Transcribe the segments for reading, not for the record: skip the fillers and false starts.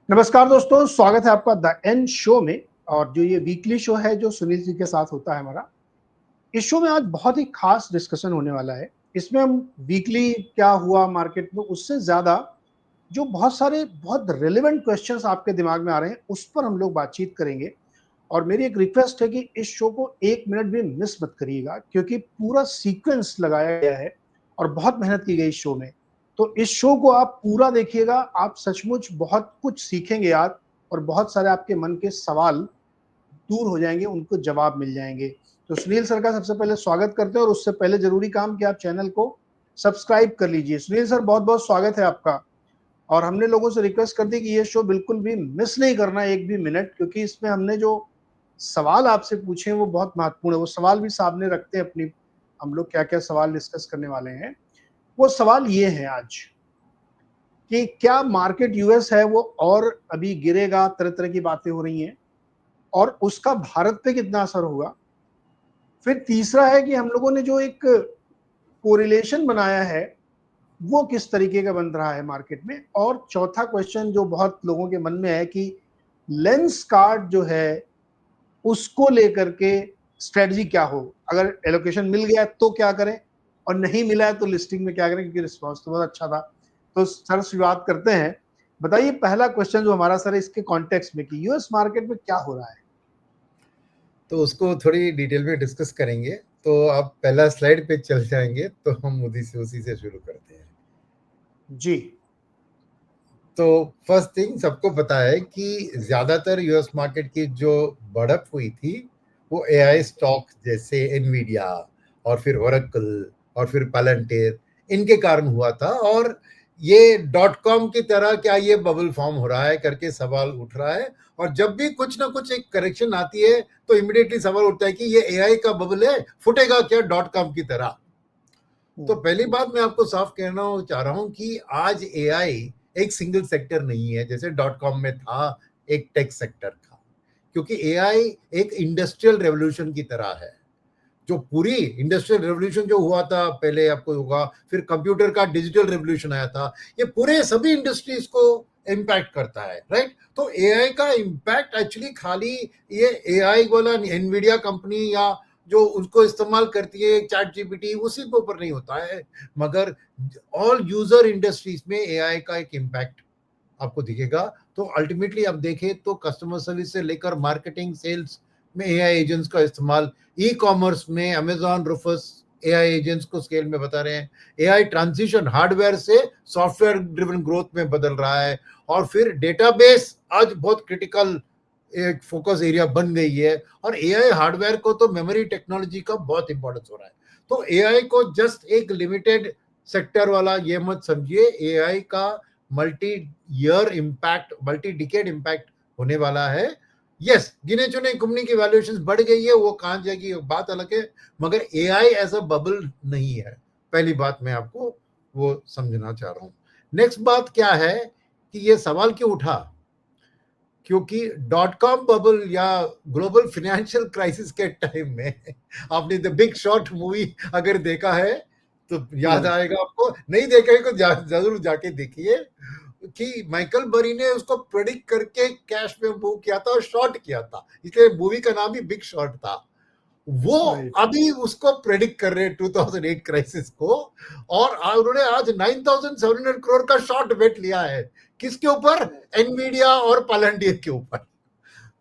नमस्कार दोस्तों, स्वागत है आपका द एंड शो में। और जो ये वीकली शो है जो सुनील जी के साथ होता है हमारा, इस शो में आज बहुत ही खास डिस्कशन होने वाला है। इसमें हम वीकली क्या हुआ मार्केट में उससे ज्यादा जो बहुत सारे बहुत रिलेवेंट क्वेश्चंस आपके दिमाग में आ रहे हैं उस पर हम लोग बातचीत करेंगे। और मेरी एक रिक्वेस्ट है कि इस शो को एक मिनट भी मिस मत करिएगा, क्योंकि पूरा सीक्वेंस लगाया गया है और बहुत मेहनत की गई इस शो में। तो इस शो को आप पूरा देखिएगा, आप सचमुच बहुत कुछ सीखेंगे आज, और बहुत सारे आपके मन के सवाल दूर हो जाएंगे, उनको जवाब मिल जाएंगे। तो सुनील सर का सबसे पहले स्वागत करते हैं, और उससे पहले जरूरी काम कि आप चैनल को सब्सक्राइब कर लीजिए। सुनील सर, बहुत बहुत स्वागत है आपका। और हमने लोगों से रिक्वेस्ट कर दी कि ये शो बिल्कुल भी मिस नहीं करना एक भी मिनट, क्योंकि इसमें हमने जो सवाल आपसे पूछे हैं वो बहुत महत्वपूर्ण है। वो सवाल भी सामने रखते हैं अपनी, हम लोग क्या क्या सवाल डिस्कस करने वाले हैं। वो सवाल ये है आज कि क्या मार्केट यूएस है वो और अभी गिरेगा, तरह तरह की बातें हो रही हैं, और उसका भारत पे कितना असर होगा। फिर तीसरा है कि हम लोगों ने जो एक कोरिलेशन बनाया है वो किस तरीके का बन रहा है मार्केट में। और चौथा क्वेश्चन जो बहुत लोगों के मन में है कि लेंस कार्ड जो है उसको लेकर के स्ट्रेटजी क्या हो, अगर एलोकेशन मिल गया तो क्या करें, और नहीं मिला है तो लिस्टिंग में क्या करें, क्योंकि रिस्पॉन्स तो बहुत अच्छा था। तो सर शुरुआत करते हैं। बताइए पहला क्वेश्चन जो हमारा सर है इसके कॉन्टेक्स्ट में कि यूएस मार्केट में क्या हो रहा है। तो उसको थोड़ी डिटेल में डिस्कस करेंगे। तो आप पहला स्लाइड पे चल जाएंगे तो हम उसी से शुरू करते हैं। जी। तो फर्स्ट थिंग सबको पता है कि ज्यादातर यूएस मार्केट की जो बढ़त हुई थी वो एआई स्टॉक जैसे एनवीडिया और फिर ओरेकल और फिर पालंटियर इनके कारण हुआ था। और ये डॉट कॉम की तरह क्या ये बबल फॉर्म हो रहा है करके सवाल उठ रहा है। और जब भी कुछ ना कुछ एक करेक्शन आती है तो इमिडिएटली सवाल उठता है कि ये एआई का बबल है, फुटेगा क्या डॉट कॉम की तरह। तो पहली बात मैं आपको साफ कहना चाह रहा हूं कि आज एआई एक सिंगल सेक्टर नहीं है जैसे डॉट कॉम में था, एक टेक सेक्टर था। क्योंकि एआई एक इंडस्ट्रियल रेवोल्यूशन की तरह है। जो पूरी इंडस्ट्रियल रेवोल्यूशन जो हुआ था पहले आपको होगा, फिर कंप्यूटर का डिजिटल रेवोल्यूशन आया था, ये पूरे सभी इंडस्ट्रीज को इम्पैक्ट करता है, राइट। तो एआई का इम्पैक्ट एक्चुअली खाली ये एआई वाला एनवीडिया कंपनी या जो उसको इस्तेमाल करती है चैट जीपीटी उसी के ऊपर नहीं होता है, मगर ऑल यूजर इंडस्ट्रीज में एआई का एक इम्पैक्ट आपको दिखेगा। तो अल्टीमेटली आप देखें तो कस्टमर सर्विस से लेकर मार्केटिंग सेल्स में एआई एजेंट्स का इस्तेमाल, ई कॉमर्स में अमेजॉन रुफस एआई एजेंट्स को स्केल में बता रहे हैं। एआई ट्रांजिशन हार्डवेयर से सॉफ्टवेयर ड्रिवन ग्रोथ में बदल रहा है। और फिर डेटाबेस आज बहुत क्रिटिकल एक फोकस एरिया बन गई है। और एआई हार्डवेयर को तो मेमोरी टेक्नोलॉजी का बहुत इंपॉर्टेंस हो रहा है। तो एआई को जस्ट एक लिमिटेड सेक्टर वाला ये मत समझिए, एआई का multi year impact, multi decade impact होने वाला है। यस, गिने चुने कंपनी की वैल्यूएशन बढ़ गई है, वो कहां जाएगी बात अलग है, मगर एआई एज अ बबल नहीं है। पहली बात मैं आपको वो समझना चाह रहा हूं। नेक्स्ट बात क्या है कि ये सवाल क्यों उठा, क्योंकि डॉट कॉम बबल या ग्लोबल फाइनेंशियल क्राइसिस के टाइम में आपने द बिग शॉर्ट मूवी अगर देखा है तो याद आएगा आपको, नहीं देखा है तो जरूर जाके देखिए कि माइकल बरी ने उसको प्रेडिक्ट करके कैश में मूव किया था और शॉर्ट किया था, इसलिए मूवी का नाम भी बिग शॉर्ट था। वो अभी उसको प्रेडिक्ट कर रहे हैं 2008 क्राइसिस को। और उन्होंने आज 9,700 करोड़ का शॉर्ट बेट लिया है, किसके ऊपर? एनवीडिया और पालंटियर के ऊपर।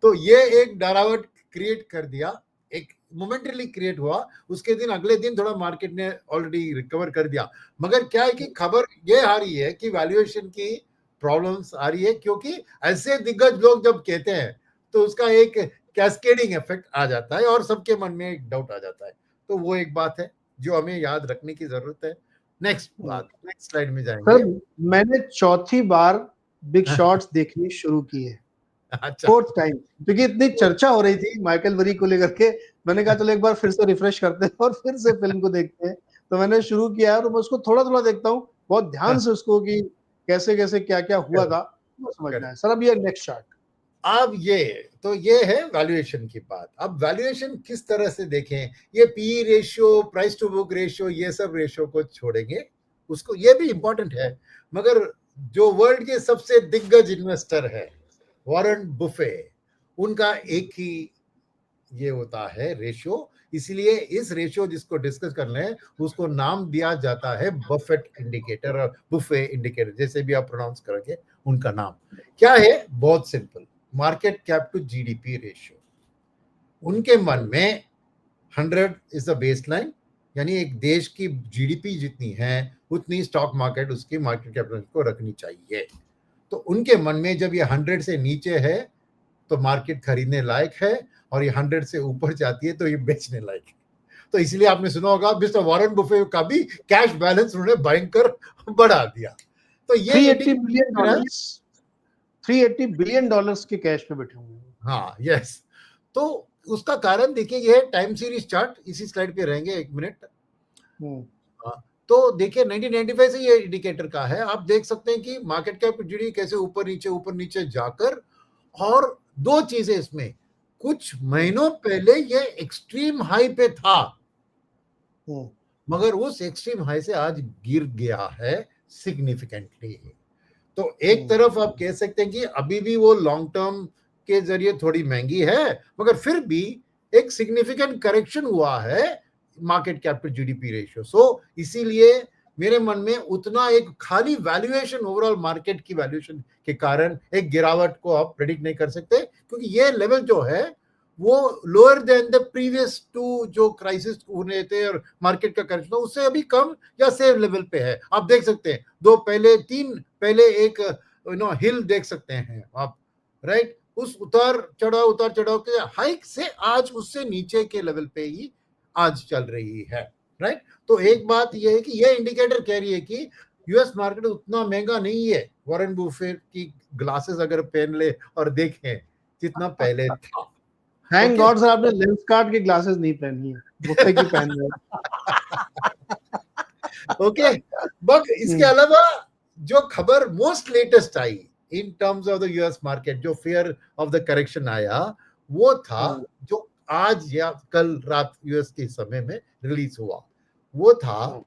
तो ये एक डरावट क्रिएट कर दिया, एक मोमेंटली क्रिएट हुआ। उसके दिन अगले दिन थोड़ा मार्केट ने ऑलरेडी रिकवर कर दिया। मगर क्या है कि खबर ये आ रही है कि वैल्यूएशन की प्रॉब्लम्स आ रही है, क्योंकि ऐसे दिग्गज लोग जब कहते हैं तो उसका एक कैस्केडिंग इफेक्ट आ जाता है और सबके मन में एक डाउट आ जाता है। तो वो एक बात है जो हमें याद रखने की जरूरत है। नेक्स्ट बात, नेक्स्ट स्लाइड में जाएंगे। सर, मैंने चौथी बार बिग शॉट्स देखनी शुरू की है, अच्छा, फोर्थ टाइम, क्योंकि इतनी चर्चा हो रही थी माइकल बरी को लेकर के। मैंने कहा चलो एक बार फिर से रिफ्रेश करते हैं और फिर से फिल्म को देखते हैं। तो मैंने शुरू किया और मैं उसको थोड़ा थोड़ा देखता हूँ, बहुत ध्यान से उसको, कि कैसे कैसे क्या क्या हुआ था वो समझना है। सर अब ये नेक्स्ट चार्ट। अब ये है वैल्यूएशन की बात। अब वैल्यूएशन किस तरह से देखें, ये P ratio, price to book ratio, ये सब रेशियो को छोड़ेंगे, उसको ये भी इंपॉर्टेंट है। मगर जो वर्ल्ड के सबसे दिग्गज इन्वेस्टर है वॉरेन बुफे, उनका एक ही ये होता है रेशियो, इसलिए इस रेशियो जिसको डिस्कस करना है उसको नाम दिया जाता है बफेट इंडिकेटर और बुफे इंडिकेटर, जैसे भी आप प्रोनाउंस करोगे उनका नाम क्या है, बहुत simple, market cap to GDP ratio. उनके मन में 100 इज द बेसलाइन, यानी एक देश की जीडीपी जितनी है उतनी स्टॉक मार्केट उसकी मार्केट कैपिटल को रखनी चाहिए। तो उनके मन में जब ये 100 से नीचे है तो मार्केट खरीदने लायक है, और ये 100 से ऊपर जाती है तो ये बेचने लायक है। तो इसलिए आपने सुना होगा मिस्टर वॉरेन बुफे का भी कैश बैलेंस उन्होंने भयंकर बढ़ा दिया। तो ये 380 बिलियन डॉलर्स के कैश में बैठे हुए हैं। हाँ, यस। तो उसका कारण देखिए, ये टाइम सीरीज चार्ट इसी स्लाइड पे रहेंगे, 1 मिनट। तो देखिए 1995 से ये इंडिकेटर का है, आप देख सकते हैं कि मार्केट कैप जीडी कैसे ऊपर नीचे जाकर, और दो चीजें इसमें, कुछ महीनों पहले ये एक्सट्रीम हाई पे था, मगर उस एक्सट्रीम हाई से आज गिर गया है सिग्निफिकेंटली। तो एक तरफ आप कह सकते हैं कि अभी भी वो लॉन्ग टर्म के जरिए थोड़ी महंगी है, मगर फिर भी एक सिग्निफिकेंट करेक्शन हुआ है market cap to GDP ratio. So इसीलिए मेरे मन में उतना एक खाली वैल्यूएशन, ओवरऑल मार्केट की वैल्यूएशन के कारण एक गिरावट को आप प्रेडिक्ट नहीं कर सकते, क्योंकि ये लेवल जो है वो lower than the previous two जो क्राइसिस होने थे और मार्केट का करेक्शन उससे अभी कम या सेम लेवल पे है। आप देख सकते हैं तीन पहले एक हिल देख सकते हैं आप, राइट, उस उतार चढ़ाव के हाइक से आज उससे नीचे के लेवल पे ही आज चल रही है, राइट। तो एक बात यह है कि यह इंडिकेटर कह रही है कि यूएस मार्केट उतना महंगा नहीं है, वॉरेन बुफेट की ग्लासेस अगर पहन ले और देखें जितना पहले था। थैंक गॉड सर आपने लेंस कार्ड के ग्लासेस नहीं पहनी है, बुफे की पहन रहे। ओके, बट इसके अलावा जो खबर most latest I in terms of the US market, जो फियर ऑफ द करेक्शन आया, वो था जो आज या कल रात यूएस के समय में रिलीज हुआ, वो था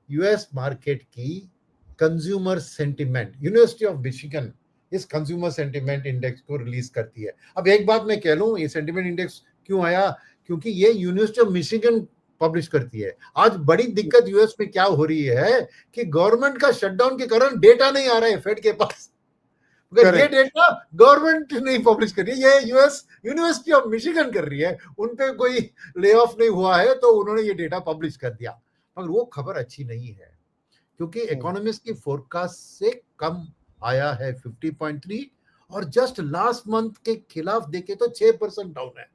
यूएस मार्केट की consumer sentiment. University of Michigan इस कंज्यूमर सेंटिमेंट इंडेक्स को रिलीज करती है। अब एक बात मैं कह लूं, ये सेंटिमेंट इंडेक्स क्यों आया, क्योंकि ये यूनिवर्सिटी ऑफ मिशिगन पब्लिश करती है। आज बड़ी दिक्कत यूएस में क्या हो रही है कि गवर्नमेंट का शटडाउन के कारण डेटा नहीं आ रहा है फेड के पास, मगर ये डेटा गवर्नमेंट नहीं पब्लिश कर रही है, ये यूएस यूनिवर्सिटी ऑफ मिशिगन कर रही है। उन पे कोई ले ऑफ नहीं हुआ है तो उन्होंने ये डेटा पब्लिश कर दिया, मगर वो खबर अच्छी नहीं है, क्योंकि इकोनॉमिस्ट की फोरकास्ट से कम आया है 50.3, और जस्ट लास्ट मंथ के खिलाफ देखे तो 6% डाउन है,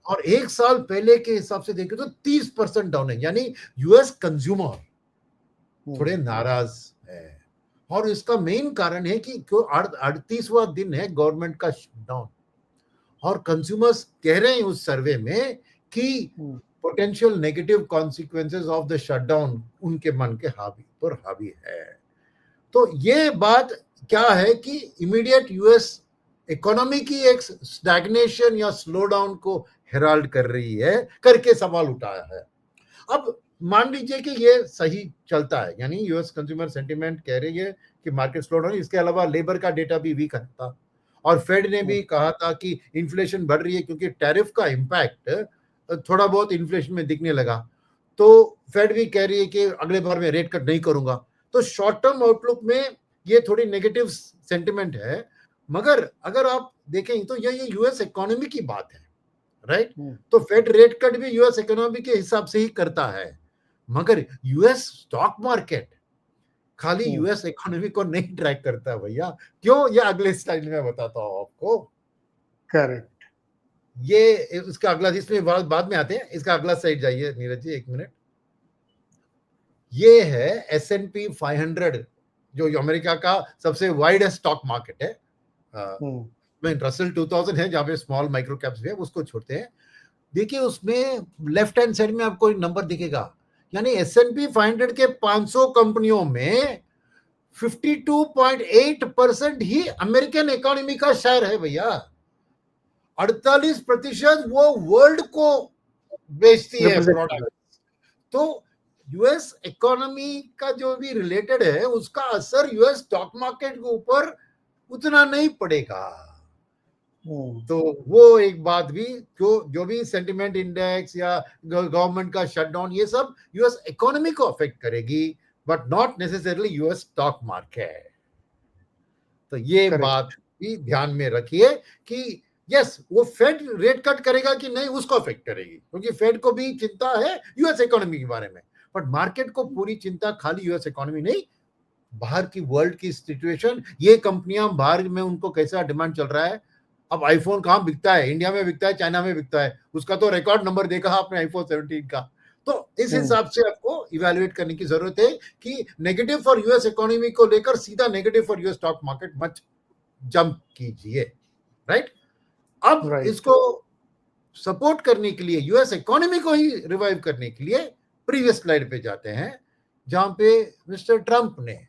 और एक साल पहले के हिसाब से देखे तो 30% डाउन है। यानी यूएस कंज्यूमर थोड़े नाराज है, और इसका मेन कारण है कि 38वां दिन है गवर्नमेंट का शटडाउन, और कंज्यूमर्स कह रहे हैं उस सर्वे में कि potential negative consequences of the shutdown उनके मन के हावी है। तो ये बात क्या है कि इमीडिएट यूएस इकोनॉमी की एक स्टैग्नेशन या स्लो डाउन को हेराल्ड कर रही है, करके सवाल उठाया है। अब मान लीजिए कि ये सही चलता है, यानी यूएस कंज्यूमर सेंटिमेंट कह रही है कि मार्केट स्लो डाउन, इसके अलावा लेबर का डेटा भी वीक था, और फेड ने भी कहा था कि इन्फ्लेशन बढ़ रही है क्योंकि टैरिफ का इंपैक्ट थोड़ा बहुत इन्फ्लेशन में दिखने लगा, तो फेड भी कह रही है कि अगले बार में रेट कट नहीं करूंगा। तो शॉर्ट टर्म आउटलुक में ये थोड़ी नेगेटिव सेंटिमेंट है, मगर अगर आप देखें तो ये यूएस इकोनॉमी की बात है, राइट। तो फेड रेट कट भी यूएस इकोनॉमी के हिसाब से ही करता है, मगर यूएस स्टॉक मार्केट खाली यूएस इकोनॉमी को नहीं ट्रैक करता भैया। क्यों, ये अगले स्लाइड में बताता हूं आपको। करेक्ट। ये इसका अगला, इसमें बाद में आते हैं, इसका अगला स्लाइड जाइए नीरज जी, 1 मिनट। ये है S&P 500, जो अमेरिका का सबसे वाइडेस्ट स्टॉक मार्केट है। में रसल 2000 है जहां पे स्मॉल माइक्रो कैप्स भी है, उसको छोड़ते हैं। देखिए उसमें लेफ्ट हैंड साइड में आपको एक नंबर दिखेगा, यानी S&P 500 के 500 कंपनियों में 52.8% ही अमेरिकन इकोनॉमी का शेयर है भैया। 48% वो वर्ल्ड को बेचती है प्रोडक्ट। तो यूएस इकोनॉमी का जो भी रिलेटेड है उसका असर यूएस स्टॉक मार्केट के ऊपर उतना नहीं पड़ेगा। तो वो एक बात भी, जो भी सेंटिमेंट इंडेक्स या गवर्नमेंट का शटडाउन, ये सब यूएस इकोनॉमी को अफेक्ट करेगी, but not necessarily US stock market. तो ये करेक्ट। बात भी ध्यान में रखिए कि यस, वो फेड रेट कट करेगा कि नहीं उसको अफेक्ट करेगी, क्योंकि फेड को भी चिंता है यूएस इकोनॉमी के बारे में, बट मार्केट को पूरी चिंता खाली यूएस इकोनॉमी नहीं, बाहर की वर्ल्ड की सिचुएशन, ये कंपनियां बाहर में उनको कैसा डिमांड चल रहा है। अब आईफोन कहाँ बिकता है? इंडिया में बिकता है, चाइना में बिकता है, उसका तो रिकॉर्ड नंबर देखा आपने आईफोन 17 का। तो इस हिसाब से आपको इवैल्यूएट करने की जरूरत है कि नेगेटिव फॉर यूएस इकोनॉमी को लेकर सीधा negative for US stock market मत जंप कीजिए, राइट। अब इसको सपोर्ट करने के लिए, यूएस इकोनॉमी को ही रिवाइव करने के लिए प्रीवियस स्लाइड पे जाते हैं, जहां पे मिस्टर ट्रंप ने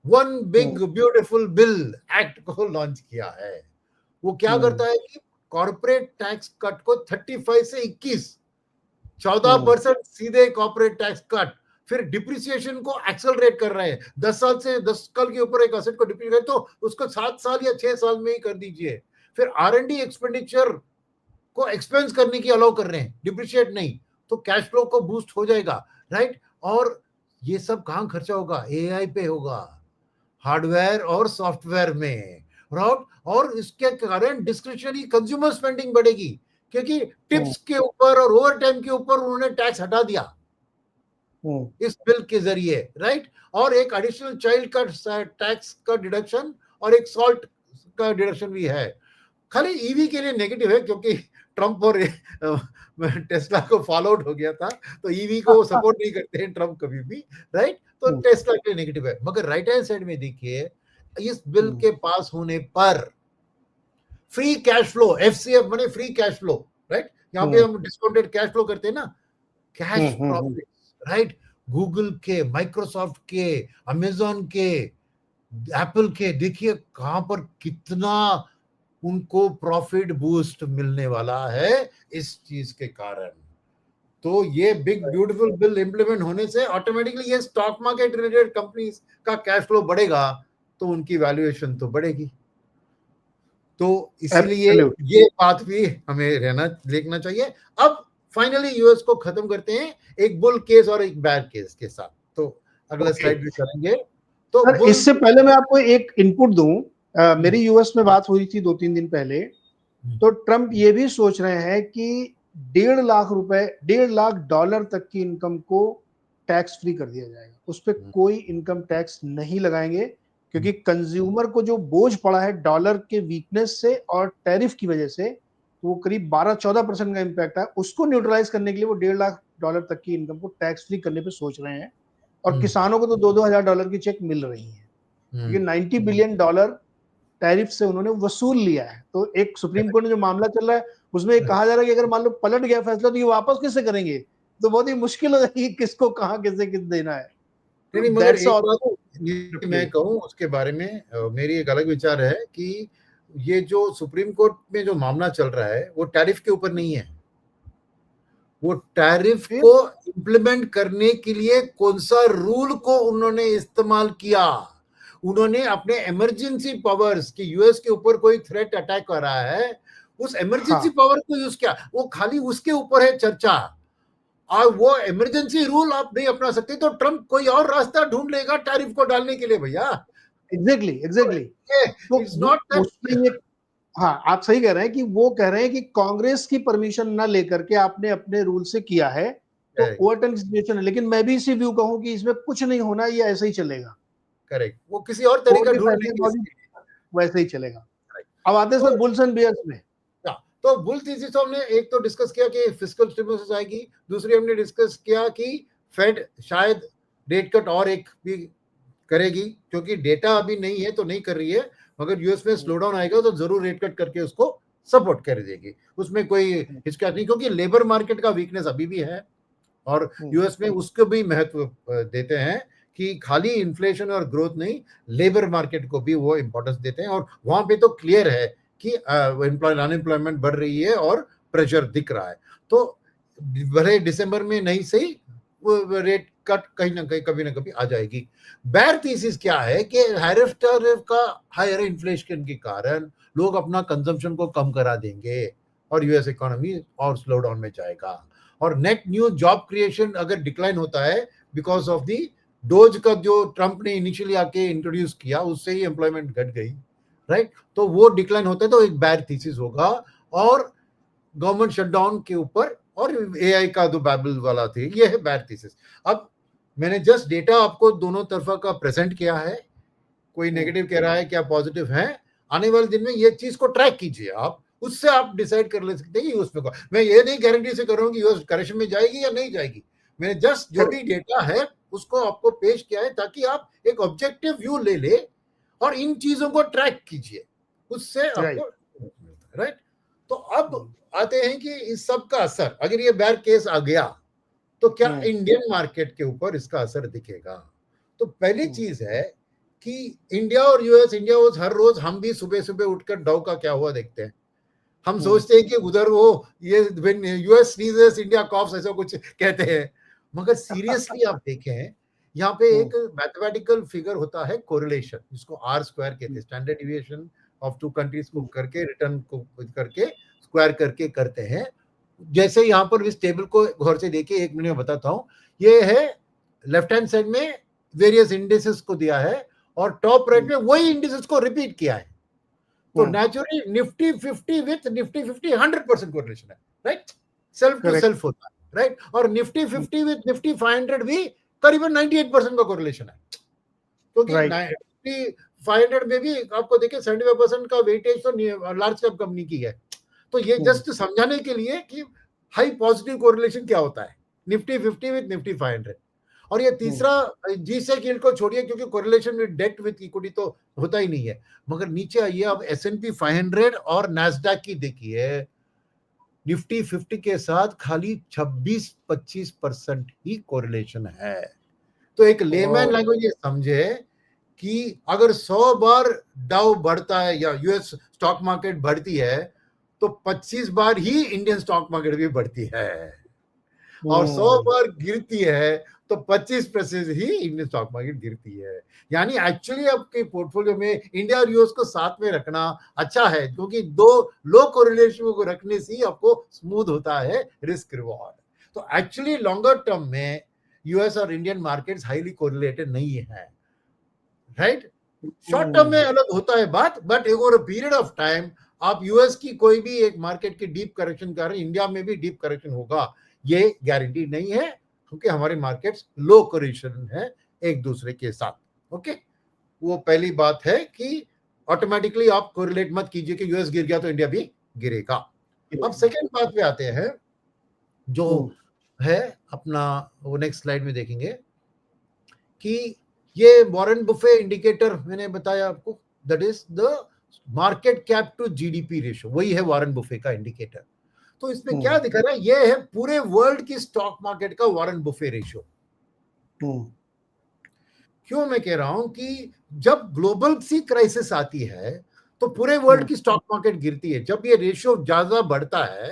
one big beautiful bill act को लॉन्च किया है। वो क्या करता है कि कॉर्पोरेट टैक्स कट को 35 से 21, 14% सीधे कॉर्पोरेट टैक्स कट, फिर डिप्रिसिएशन को एक्सेलरेट कर रहे हैं। 10 साल से 10 साल के ऊपर एक असेट को डिप्रिसिएट तो उसको 7 साल या 6 साल में ही कर दीजिए। फिर R&D एक्सपेंडिचर को एक्सपेंस करने की अलाउ कर रहे हैं, डिप्रिशिएट नहीं, तो कैश फ्लो को बूस्ट हो जाएगा, राइट। और ये सब कहां खर्चा होगा? एआई पे होगा, हार्डवेयर और सॉफ्टवेयर में, राइट। और इसके कारण डिस्क्रिशनरी कंज्यूमर स्पेंडिंग बढ़ेगी, क्योंकि टिप्स के ऊपर और ओवर टाइम के ऊपर उन्होंने टैक्स हटा दिया इस बिल के जरिए, राइट। और एक एडिशनल चाइल्ड का टैक्स का डिडक्शन और एक सॉल्ट का डिडक्शन भी है। खाली ईवी के लिए नेगेटिव है, क्योंकि ट्रंप और टेस्ला को फॉलो आउट हो गया था, तो ईवी को सपोर्ट नहीं करते हैं ट्रंप कभी भी, राइट। तो टेस्ला के लिए नेगेटिव है। मगर राइट हैंड साइड में देखिए, इस बिल के पास होने पर फ्री कैश फ्लो, एफसीएफ माने फ्री कैश फ्लो, राइट। यहाँ पे हम डिस्काउंटेड कैश फ्लो करते हैं ना, कैश प्रॉफिट, राइट। गूगल के, माइक्रोसॉफ्ट के, अमेजॉन के, एप्पल के, देखिए कहां पर कितना उनको प्रॉफिट बूस्ट मिलने वाला है इस चीज के कारण। तो ये बिग ब्यूटीफुल बिल इंप्लीमेंट होने से ऑटोमेटिकली ये स्टॉक मार्केट रिलेटेड कंपनीज का कैश फ्लो बढ़ेगा, तो उनकी वैल्यूएशन तो बढ़ेगी। तो इसीलिए ये बात भी हमें देखना चाहिए। अब फाइनली यूएस को खत्म करते हैं एक बुल केस और एक बैड केस के साथ। तो अगला स्लाइड भी करेंगे। तो सर, इससे पहले मैं आपको एक इनपुट दूं, मेरी यूएस में बात हुई थी 2-3 दिन पहले, तो ट्रंप ये भी सोच रहे हैं कि $1.5 लाख तक की इनकम को टैक्स फ्री कर दिया जाएगा, उस पर कोई इनकम टैक्स नहीं लगाएंगे, क्योंकि कंज्यूमर को जो बोझ पड़ा है डॉलर के वीकनेस से और टैरिफ की वजह से, वो करीब 12-14% का इम्पैक्ट है, उसको न्यूट्रलाइज करने के लिए वो $1.5 लाख तक की इनकम को टैक्स फ्री करने पे सोच रहे हैं। और किसानों को तो $2,000 की चेक मिल रही है, क्योंकि $90 बिलियन टैरिफ से उन्होंने वसूल लिया है। तो एक सुप्रीम कोर्ट में जो मामला चल रहा है, उसमें एक कहा जा रहा है कि अगर मान लो पलट गया फैसला, तो ये वापस किससे करेंगे? तो बहुत ही मुश्किल हो जाएगी किसको कहाँ किसे किस देना है। नहीं, मगर एक बात मैं कहूँ उसके बारे में, मेरी एक अलग विचार है कि ये जो सुप्रीम कोर्ट में जो मामला चल रहा है वो टैरिफ के ऊपर नहीं है, वो टैरिफ को इंप्लीमेंट करने के लिए कौन सा रूल को उन्होंने इस्तेमाल किया। उन्होंने अपने इमरजेंसी पावर्स की, यूएस के ऊपर कोई थ्रेट अटैक कर रहा है, उस इमरजेंसी पावर को यूज किया, वो खाली उसके ऊपर है चर्चा। और वो इमरजेंसी रूल आप नहीं अपना सकते, तो ट्रंप कोई और रास्ता ढूंढ लेगा टैरिफ को डालने के लिए भैया। एग्जैक्टली। हाँ, आप सही कह रहे हैं कि वो कह रहे हैं कि कांग्रेस की परमिशन ना लेकर के आपने अपने रूल से किया है, तो ओवरटर्न की सिचुएशन है। लेकिन मैं भी इसी व्यू कहूं कि इसमें कुछ नहीं होना, ये ऐसे ही चलेगा। करेक्ट, वो किसी और तरीका ढूंढ लेंगे, वैसे ही चलेगा। अब आते हैं सर बुल्स एंड बियर्स में। तो बुल थीसिस हमने एक तो डिस्कस किया कि फिस्कल स्टिमुलस आएगी, दूसरी हमने डिस्कस किया कि फेड शायद रेट कट और एक भी करेगी, क्योंकि डेटा अभी नहीं है तो नहीं कर रही है, मगर यूएस में स्लो डाउन आएगा तो जरूर रेट कट करके उसको सपोर्ट कर देगी, उसमें कोई हिचकिचाहट नहीं, क्योंकि लेबर मार्केट का वीकनेस अभी भी है और यूएस में उसको भी महत्व देते हैं कि खाली इन्फ्लेशन और ग्रोथ नहीं, लेबर मार्केट को भी वो इंपॉर्टेंस देते हैं। और वहां पे तो क्लियर है कि अनएम्प्लॉयमेंट बढ़ रही है और प्रेशर दिख रहा है। तो भले दिसंबर में नहीं सही, वो रेट कट कहीं ना कहीं कभी ना कभी आ जाएगी। बेयर थीसिस क्या है कि हायर टैरिफ का हायर इन्फ्लेशन के कारण लोग अपना कंजम्पशन को कम करा देंगे और यूएस इकोनॉमी और स्लो डाउन में जाएगा, और नेट न्यू जॉब क्रिएशन अगर डिक्लाइन होता है बिकॉज ऑफ दी डोज का जो ट्रंप ने इनिशियली आके इंट्रोड्यूस किया उससे ही एम्प्लॉयमेंट घट गई, राइट, तो वो डिक्लाइन होता है तो एक बेयर थीसिस होगा, और गवर्नमेंट शटडाउन के ऊपर और एआई का जो बैबल वाला थे, ये है बेयर थीसिस। अब मैंने जस्ट डेटा आपको दोनों तरफा का प्रेजेंट किया है, कोई नेगेटिव कह रहा है क्या पॉजिटिव है, आने वाले दिन में ये चीज को ट्रैक कीजिए आप, उससे आप डिसाइड कर ले सकते हैं यूएस में। मैं ये नहीं गारंटी से कर रहा हूं कि यूएस करेक्शन में जाएगी या नहीं जाएगी, मैंने जस्ट जो भी डेटा है उसको आपको पेश किया है ताकि आप एक ऑब्जेक्टिव व्यू ले ले और इन चीजों को ट्रैक कीजिए, उससे आपको राइट। तो अब आते हैं कि इस सब का असर, अगर ये बेयर केस आ गया तो क्या इंडियन मार्केट के ऊपर इसका असर दिखेगा। तो पहली चीज है कि इंडिया और यूएस, इंडिया और हर रोज हम भी सुबह सुबह उठकर डाउ का क्या हुआ देखते हैं, हम सोचते हैं कि उधर वो ये यूएस स्नीजेस इंडिया कॉफ्स ऐसा कुछ कहते हैं, मगर सीरियसली आप देखें यहाँ पे एक मैथमेटिकल फिगर होता है कोरिलेशन, जिसको आर स्क्वायर कहते हैं, standard deviation of two countries को करके रिटर्न को करके स्क्वायर करके करते हैं। जैसे यहाँ पर इस टेबल को गौर से देखिए, एक मिनट में बताता हूँ, ये है लेफ्ट हैंड साइड में वेरियस इंडिसेस को दिया है और टॉप राइट में वही इंडिसेस को रिपीट किया है। तो naturally Nifty 50 with Nifty 50 100% correlation है, राइट, सेल्फ टू सेल्फ होता है, राइट, और निफ्टी 50 विथ निफ्टी 500 भी करीबन 98% का कोरिलेशन है, क्योंकि निफ्टी 500 में भी आपको देखिए 75% का वेटेज तो लार्ज कैप कंपनी की है। तो ये जस्ट समझाने के लिए कि हाई पॉजिटिव कोरिलेशन क्या होता है, निफ्टी 50 विथ निफ्टी 500। और ये तीसरा जी से गिल्ड को छोड़िए क्योंकि correlation with debt with equity तो होता ही नहीं है, मगर नीचे आइए आप S&P 500 और नैस्डैक की देखिए, निफ्टी 50 के साथ खाली 26-25% ही कोरिलेशन है। तो एक लेमैन लैंग्वेज ये समझे कि अगर 100 बार डाउ बढ़ता है या यूएस स्टॉक मार्केट बढ़ती है तो 25 बार ही इंडियन स्टॉक मार्केट भी बढ़ती है, और 100 बार गिरती है तो 25% ही इंडियन स्टॉक मार्केट गिरती है। यानी एक्चुअली आपके पोर्टफोलियो में इंडिया और यूएस को साथ में रखना अच्छा है, क्योंकि दो लो कोरिलेशन को रखने से ही आपको स्मूथ होता है रिस्क रिवॉर्ड। तो एक्चुअली लॉन्गर टर्म में यूएस और इंडियन मार्केट्स हाईली कोरिलेटेड नहीं है, राइट। शॉर्ट टर्म में अलग होता है बात, but over a period of time आप यूएस की कोई भी एक मार्केट की डीप करेक्शन कर रहे हैं, इंडिया में भी डीप करेक्शन होगा, ये गारंटी नहीं है, क्योंकि हमारे मार्केट्स लो कोरिलेशन है एक दूसरे के साथ। ओके, वो पहली बात है कि ऑटोमेटिकली आप कोरिलेट मत कीजिए कि यूएस गिर गया तो इंडिया भी गिरेगा। अब सेकेंड बात पे आते हैं, जो है अपना वो नेक्स्ट स्लाइड में देखेंगे कि ये वॉरेन बुफे इंडिकेटर मैंने बताया आपको, that is the market cap to GDP ratio, वही है वॉरेन बुफे का इंडिकेटर। तो इसमें क्या दिखा रहा है, ये है पूरे वर्ल्ड की स्टॉक मार्केट का वॉरेन बुफे रेशियो। क्यों मैं कह रहा हूं कि जब ग्लोबल सी क्राइसिस आती है तो पूरे वर्ल्ड की स्टॉक मार्केट गिरती है, जब ये रेशियो ज्यादा बढ़ता है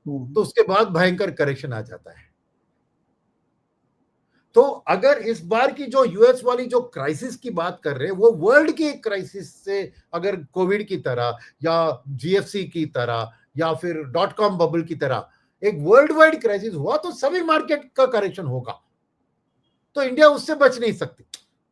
तो उसके बाद भयंकर करेक्शन आ जाता है। तो अगर इस बार की जो यूएस वाली जो क्राइसिस की बात कर रहे हैं वो वर्ल्ड की एक क्राइसिस से, अगर कोविड की तरह या जीएफसी की तरह या फिर .com बबल की तरह एक वर्ल्ड वाइड क्राइसिस हुआ तो सभी मार्केट का करेक्शन होगा, तो इंडिया उससे बच नहीं सकती।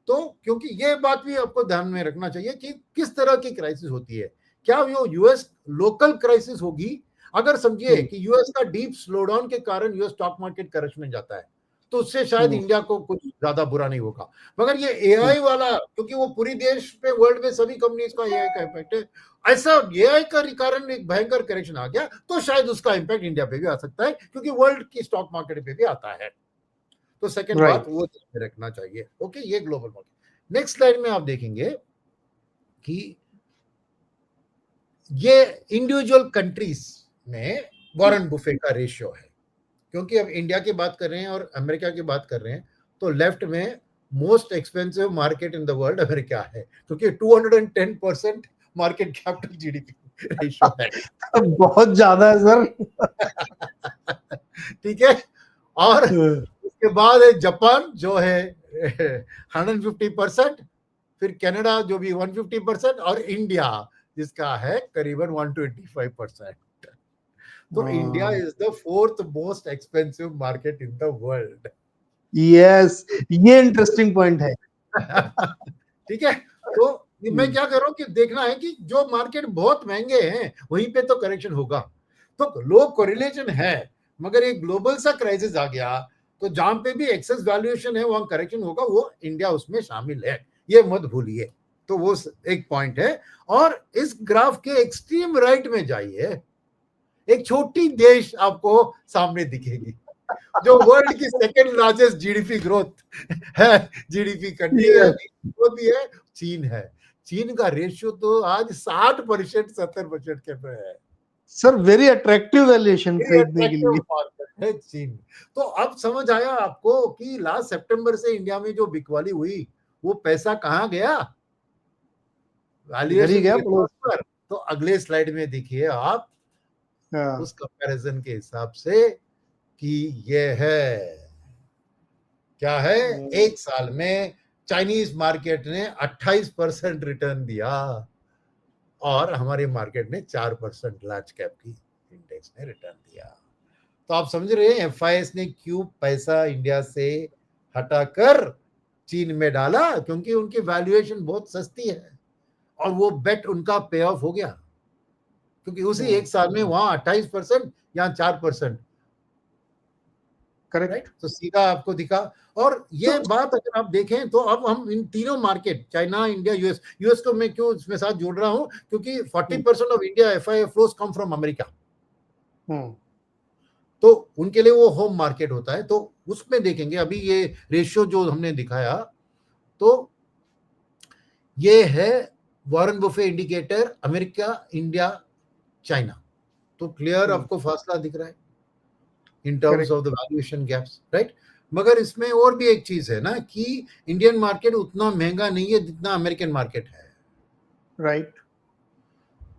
तो क्योंकि ये बात भी आपको ध्यान में रखना चाहिए कि किस तरह की क्राइसिस होती है, क्या वो यूएस लोकल क्राइसिस होगी, अगर समझिए कि यूएस का डीप स्लोडाउन के कारण यूएस स्टॉक मार्केट करेक्शन में जाता है तो उससे शायद इंडिया को कुछ ज्यादा बुरा नहीं होगा, मगर ये एआई वाला, क्योंकि वो पूरी देश पे वर्ल्ड में सभी कंपनीज का एआई का इम्पैक्ट है, ऐसा एआई का कारण एक भयंकर करेक्शन आ गया तो शायद उसका इम्पैक्ट इंडिया पे भी आ सकता है, क्योंकि वर्ल्ड की स्टॉक मार्केट पे भी आता है। तो सेकंड बात वो ध्यान में रखना चाहिए। ओके, ये ग्लोबल मार्केट। नेक्स्ट स्लाइड में आप देखेंगे कि ये इंडिविजुअल कंट्रीज में वॉरेन बुफे का रेशियो है, क्योंकि अब इंडिया की बात कर रहे हैं और अमेरिका की बात कर रहे हैं, तो लेफ्ट में most expensive market in the world America है, क्योंकि 210% मार्केट कैपिटल जीडीपी रेशियो है। बहुत ज्यादा है सर। ठीक है, और उसके बाद है जापान जो है 150%, फिर कनाडा जो भी 150% और इंडिया जिसका है करीबन 125%। तो India is the fourth most expensive market in the world. Yes, ये इंटरेस्टिंग पॉइंट है। ठीक है, तो मैं क्या कर रहा हूं कि देखना है कि जो मार्केट बहुत महंगे हैं वहीं पे तो करेक्शन होगा। तो लो कोरिलेशन है, मगर एक ग्लोबल सा क्राइसिस आ गया तो जहां पे भी एक्सेस वैल्यूएशन है वहां करेक्शन होगा, वो इंडिया उसमें शामिल है, ये मत भूलिए। तो वो एक पॉइंट है। और इस ग्राफ के एक्सट्रीम राइट में जाइए, एक छोटी देश आपको सामने दिखेगी जो वर्ल्ड की सेकंड लार्जेस्ट जीडीपी ग्रोथ है, जीडीपी कंट्री है, वो भी है, चीन है। चीन का रेशियो तो आज 60% 70% के पे है। सर वेरी अट्रैक्टिव वैल्यूएशन खरीदने के लिए है चीन। तो अब समझ आया आपको कि लास्ट सितंबर से इंडिया में जो बिकवाली हुई वो पैसा कहां गया, घर ही वैल्यूएशन गया के तौर पर। तो अगले स्लाइड में देखिए आप उस कंपैरिजन के हिसाब से कि ये है क्या है, एक साल में चाइनीज मार्केट ने 28% रिटर्न दिया और हमारे मार्केट ने 4% लार्ज कैप की इंडेक्स ने रिटर्न दिया। तो आप समझ रहे हैं एफआईएस ने क्यों पैसा इंडिया से हटाकर चीन में डाला, क्योंकि उनकी वैल्यूएशन बहुत सस्ती है और वो बेट उनका पे ऑफ हो गया, क्योंकि उसी एक साल में वहां 28%, यहाँ 4%। करेक्ट। तो सीधा आपको दिखा। और ये बात अगर आप देखें तो अब हम इन तीनों मार्केट, चाइना, इंडिया, यूएस को मैं क्यों इसमें साथ जोड़ रहा हूं, क्योंकि 40% of India FII flows come from America. तो उनके लिए वो होम मार्केट होता है। तो उसमें देखेंगे अभी ये रेशियो जो हमने दिखाया, तो ये है Warren Buffett indicator, America, India, China. तो क्लियर आपको फासला दिख रहा है in terms of the valuation gaps, right. मगर इसमें और भी एक चीज है ना कि इंडियन मार्केट उतना महंगा नहीं है जितना अमेरिकन मार्केट है, राइट।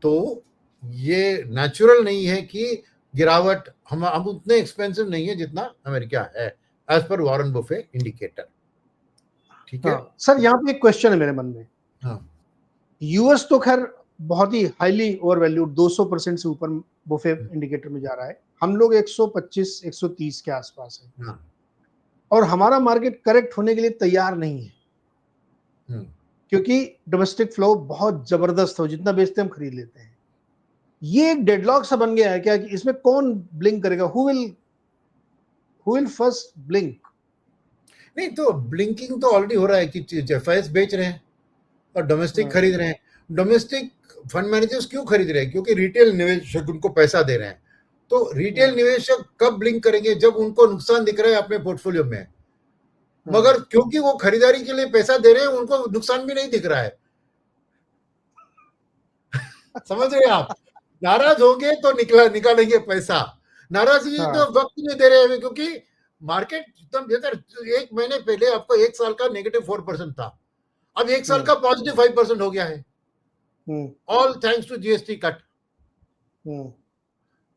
तो ये नेचुरल नहीं है कि गिरावट हम उतने एक्सपेंसिव नहीं है जितना अमेरिका है as per Warren Buffett indicator. ठीक है सर, यहाँ पे एक क्वेश्चन है मेरे मन में। हाँ, यूएस तो खैर बहुत ही हाईली ओवर वैल्यूड 200% से ऊपर बुफे इंडिकेटर में जा रहा है, हम लोग 125 130 के आसपास है। हाँ, और हमारा मार्केट करेक्ट होने के लिए तैयार नहीं है, क्योंकि डोमेस्टिक फ्लो बहुत जबरदस्त हो, जितना बेचते हम खरीद लेते हैं। ये एक डेडलॉक सा बन गया है क्या कि इसमें कौन ब्लिंक करेगा, हु विल फर्स्ट ब्लिंक? नहीं तो ब्लिंकिंग तो ऑलरेडी हो रहा है कि एफआईएस बेच रहे हैं और डोमेस्टिक खरीद रहे हैं। डोमेस्टिक फंड मैनेजर्स क्यों खरीद रहे हैं, क्योंकि रिटेल निवेशक उनको पैसा दे रहे हैं। तो रिटेल निवेशक कब ब्लिंक करेंगे, जब उनको नुकसान दिख रहा है अपने पोर्टफोलियो में। मगर क्योंकि वो खरीदारी के लिए पैसा दे रहे हैं, उनको नुकसान भी नहीं दिख रहा है। समझ रहे हैं आप, नाराज होंगे तो निकालेंगे पैसा, नाराजगी तो वक्त नहीं दे रहे हैं, क्योंकि मार्केट एकदम बेहतर। एक महीने पहले आपको एक साल का -4% था, अब एक साल का +5% हो गया है, all thanks to GST cut.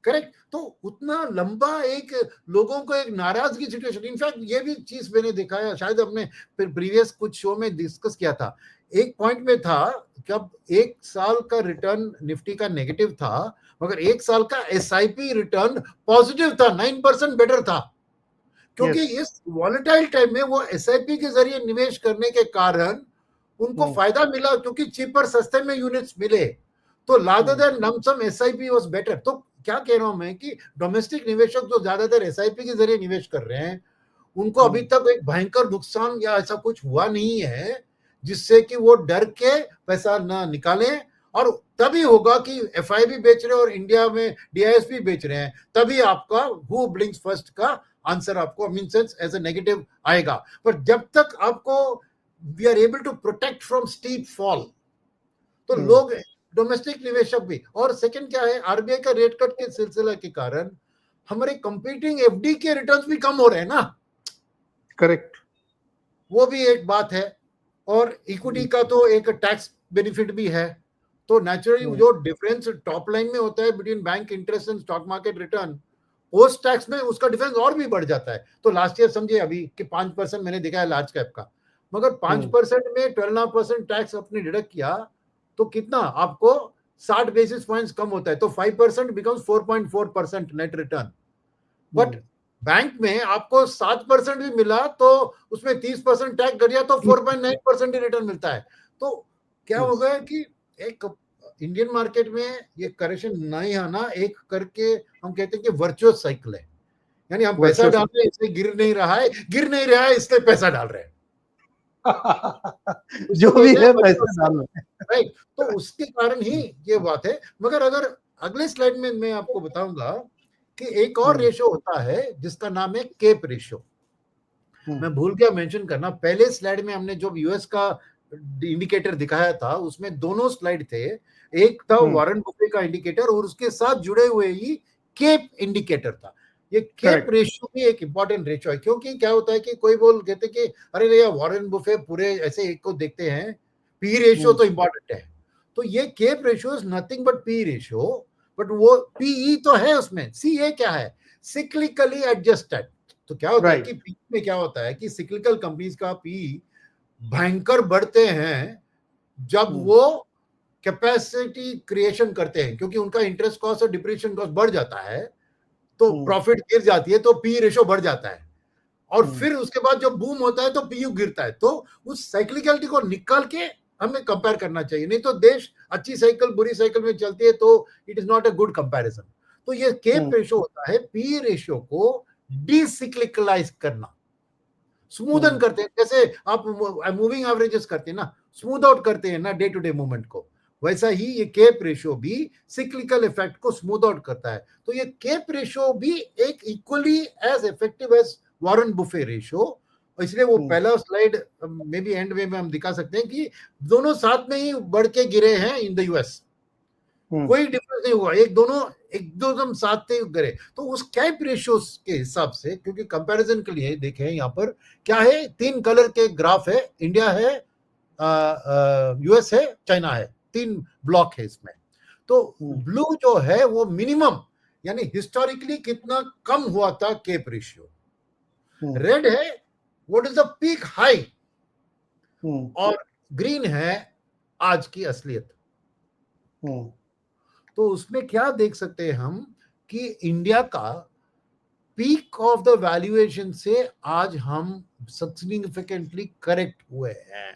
Correct. तो उतना लंबा एक लोगों को एक नाराजगी सिचुएशन, इनफैक्ट ये भी चीज मैंने देखा है, शायद अपने प्रीवियस कुछ शो में डिस्कस किया था। एक पॉइंट में था जब एक साल का रिटर्न निफ्टी का नेगेटिव था, मगर एक साल का एसआईपी रिटर्न पॉजिटिव था, 9% बेटर था, क्योंकि इस वॉलेटाइल टाइम में वो एसआईपी के जरिए निवेश करने के कारण उनको फायदा मिला, क्योंकि चीपर सस्ते में यूनिट्स मिले। तो rather than lump sum SIP was better. तो क्या कह रहा हूं मैं कि डोमेस्टिक निवेशक जो ज्यादातर एसआईपी के जरिए निवेश कर रहे हैं, उनको अभी तक एक भयंकर नुकसान या ऐसा कुछ हुआ नहीं है जिससे कि वो डर के पैसा ना निकालें। और तभी होगा कि एफआईबी बेच रहे हैं और इंडिया में डीआईएसपी बेच रहे हैं, तभी आपका हु ब्लिंक्स फर्स्ट का आंसर आपको mean sense as a negative आएगा। पर जब तक आपको we are able to protect from steep fall, तो लोग डोमेस्टिक निवेशक भी। और सेकंड क्या है, आरबीआई का रेट कट के सिलसिला के कारण हमारे कंपीटिंग एफडी के रिटर्न्स भी कम हो रहे हैं ना। करेक्ट, वो भी एक बात है। और इक्विटी का तो एक टैक्स बेनिफिट भी है। तो नेचुरली जो डिफरेंस टॉप लाइन में होता है between bank interest and stock market return, post tax में उसका डिफरेंस और भी बढ़ जाता है। तो लास्ट ईयर समझिए अभी कि 5% मैंने देखा है लार्ज कैप का, मगर 5% में 12.5% टैक्स अपने डिडक्ट किया तो कितना आपको 60 बेसिस पॉइंट्स कम होता है, तो 5% becomes 4.4% net return. But bank में आपको 7% भी मिला तो उसमें 30% टैक्स कट गया तो 4.9% ही रिटर्न मिलता है। तो क्या हो गया कि एक इंडियन मार्केट में ये करेक्शन नहीं आना एक करके हम कहते हैं कि वर्चुअस साइकिल है, यानी हम पैसा डाल रहे हैं इसलिए गिर नहीं रहा है इसलिए पैसा डाल रहे हैं। जो भी है पैसा डाल रहे हैं, राइट। तो उसके कारण ही ये बात है। मगर अगर अगले स्लाइड में मैं आपको बताऊंगा कि एक और रेशो होता है जिसका नाम है केप रेशो। मैं भूल गया मेंशन करना, पहले स्लाइड में हमने जो यूएस का इंडिकेटर दिखाया था उसमें दोनों स्लाइड थे, एक था वॉरेन बफे का इंडिकेटर और उसके साथ जुड़े हुए ही केप इंडिकेटर था। ये केप रेशियो भी एक इंपॉर्टेंट रेशियो है, क्योंकि क्या होता है कि कोई बोल कहते कि अरे भैया वॉरेन बफे पूरे ऐसे एक को देखते हैं, पी रेशियो तो इंपॉर्टेंट है। तो ये CAPE ratio is nothing but P ratio, but वो पीई तो है उसमें, सी ए क्या है, सिक्लिकली एडजस्टेड। तो क्या होता है कि पी में क्या होता है कि सिक्लिकल कंपनीज का पी भयंकर बढ़ते हैं जब वो कैपेसिटी क्रिएशन करते हैं, क्योंकि उनका इंटरेस्ट कॉस्ट और डिप्रीशिएशन कॉस्ट बढ़ जाता है तो प्रॉफिट गिर जाती है तो पी रेशो बढ़ जाता है, और फिर उसके बाद जब बूम होता है तो पीयू गिरता है। तो उस साइक्लिकलिटी को निकाल के हमें कंपेयर करना चाहिए, नहीं तो देश अच्छी साइकिल बुरी साइकिल में चलती है तो it is not a good comparison. तो ये केप रेशो होता है पी रेशो को डिसिक्लिकलाइज करना, स्मूदन करते हैं, जैसे आप मूविंग एवरेजेस करते हैं ना, स्मूथ आउट करते हैं ना डे टू डे मूवमेंट को, वैसा ही ये केप रेशो भी सिक्लिकल इफेक्ट को स्मूथ आउट करता है। तो ये केप रेशो भी एक equally as effective as Warren Buffett ratio, इसलिए वो पहला स्लाइड मे बी एंड में हम दिखा सकते हैं कि दोनों साथ में ही बढ़ के गिरे हैं इन द यूएस, कोई डिफरेंस नहीं हुआ, एक दोनों एकदम साथ ही गिरे। तो उस कैप रेशियो के हिसाब से, क्योंकि कंपैरिजन के लिए देखें यहाँ पर क्या है, 3 कलर के ग्राफ है, इंडिया है, यूएस है, चाइना है, 3 ब्लॉक है इसमें। तो ब्लू जो है वो मिनिमम यानी हिस्टोरिकली कितना कम हुआ था केप रेशियो, रेड है what is the peak high, और ग्रीन है आज की असलियत। तो उसमें क्या देख सकते हैं हम कि इंडिया का पीक ऑफ द वैल्यूएशन से आज हम सिग्निफिकेंटली करेक्ट हुए हैं,